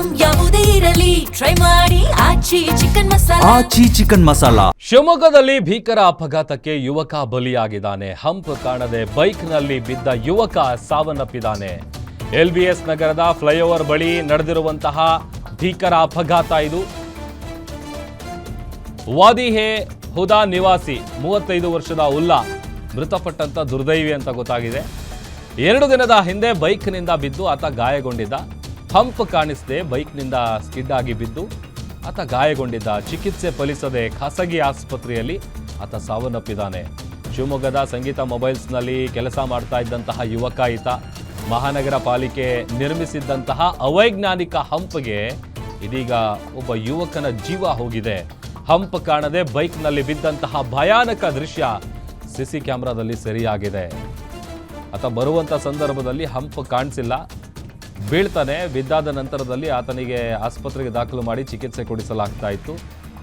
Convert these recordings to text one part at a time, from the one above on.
Item ಯಾವುದೇ ಇರಲಿ try ಮಾಡಿ ಆಚಿ ಚಿಕನ್ ಮಸಾಲಾ. ಶಿವಮೊಗ್ಗದಲ್ಲಿ ಭೀಕರ ಅಪಘಾತಕ್ಕೆ ಯುವಕ ಬಲಿಯಾಗಿದ್ದಾನೆ. ಹಂಪ್ ಕಾಣದೆ ಬೈಕ್ನಲ್ಲಿ ಬಿದ್ದ ಯುವಕ ಸಾವನ್ನಪ್ಪಿದ್ದಾನೆ. LBS ನಗರದ ಫ್ಲೈಓವರ್ ಬಳಿ ನಡೆದಿರುವಂತಹ ಭೀಕರ ಅಪಘಾತ ಇದು. ವಾದಿಹೆ ಹುದಾ ನಿವಾಸಿ 35 ವರ್ಷದ ಉಲ್ಲಾ ಮೃತಪಟ್ಟಂತ ದುರ್ದೈವಿ ಅಂತ ಗೊತ್ತಾಗಿದೆ. 2 ದಿನದ ಹಿಂದೆ ಬೈಕ್ನಿಂದ ಬಿದ್ದು ಆತ ಗಾಯಗೊಂಡಿದ್ದ. ಹಂಪ್ ಕಾಣಿಸದೆ ಬೈಕ್ನಿಂದ ಸ್ಕಿಡ್ ಆಗಿ ಬಿದ್ದು ಆತ ಗಾಯಗೊಂಡಿದ್ದ. ಚಿಕಿತ್ಸೆ ಫಲಿಸದೆ ಖಾಸಗಿ ಆಸ್ಪತ್ರೆಯಲ್ಲಿ ಆತ ಸಾವನ್ನಪ್ಪಿದ್ದಾನೆ. ಶಿವಮೊಗ್ಗದ ಸಂಗೀತ ಮೊಬೈಲ್ಸ್ನಲ್ಲಿ ಕೆಲಸ ಮಾಡ್ತಾ ಇದ್ದಂತಹ ಯುವಕ ಈತ. ಮಹಾನಗರ ಪಾಲಿಕೆ ನಿರ್ಮಿಸಿದ್ದಂತಹ ಅವೈಜ್ಞಾನಿಕ ಹಂಪ್ಗೆ ಇದೀಗ ಒಬ್ಬ ಯುವಕನ ಜೀವ ಹೋಗಿದೆ. ಹಂಪ್ ಕಾಣದೆ ಬೈಕ್ನಲ್ಲಿ ಬಿದ್ದಂತಹ ಭಯಾನಕ ದೃಶ್ಯ ಸಿಸಿ ಕ್ಯಾಮೆರಾದಲ್ಲಿ ಸೆರೆಯಾಗಿದೆ. ಆತ ಬರುವಂಥ ಸಂದರ್ಭದಲ್ಲಿ ಹಂಪ್ ಕಾಣಿಸಿಲ್ಲ, ಬೀಳ್ತಾನೆ. ಬಿದ್ದಾದ ನಂತರದಲ್ಲಿ ಆತನಿಗೆ ಆಸ್ಪತ್ರೆಗೆ ದಾಖಲು ಮಾಡಿ ಚಿಕಿತ್ಸೆ ಕೊಡಿಸಲಾಗ್ತಾ ಇತ್ತು.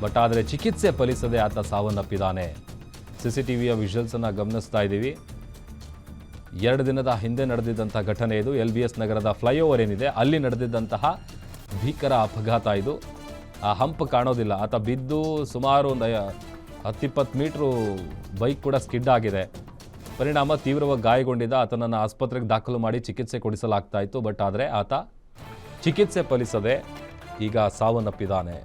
ಬಟ್ ಆದರೆ ಚಿಕಿತ್ಸೆ ಫಲಿಸದೆ ಆತ ಸಾವನ್ನಪ್ಪಿದ್ದಾನೆ. CCTVಯ ವಿಜುವಲ್ಸನ್ನು ಗಮನಿಸ್ತಾ ಇದ್ದೀವಿ. 2 ದಿನದ ಹಿಂದೆ ನಡೆದಿದ್ದಂಥ ಘಟನೆ ಇದು. LBS ನಗರದ ಫ್ಲೈಓವರ್ ಏನಿದೆ ಅಲ್ಲಿ ನಡೆದಿದ್ದಂತಹ ಭೀಕರ ಅಪಘಾತ ಇದು. ಆ ಹಂಪ್ ಕಾಣೋದಿಲ್ಲ. ಆತ ಬಿದ್ದು ಸುಮಾರು ಒಂದು 10-20 ಮೀಟ್ರು ಬೈಕ್ ಕೂಡ ಸ್ಕಿಡ್ ಆಗಿದೆ. ಪರಿಣಾಮ ತೀವ್ರವಾಗಿ ಗಾಯಗೊಂಡಿದ್ದ. ಆತನನ್ನು ಆಸ್ಪತ್ರೆಗೆ ದಾಖಲು ಮಾಡಿ ಚಿಕಿತ್ಸೆ ಕೊಡಿಸಲಾಗ್ತಾ ಇತ್ತು. ಬಟ್ ಆದರೆ ಆತ ಚಿಕಿತ್ಸೆ ಫಲಿಸದೆ ಈಗ ಸಾವನ್ನಪ್ಪಿದ್ದಾನೆ.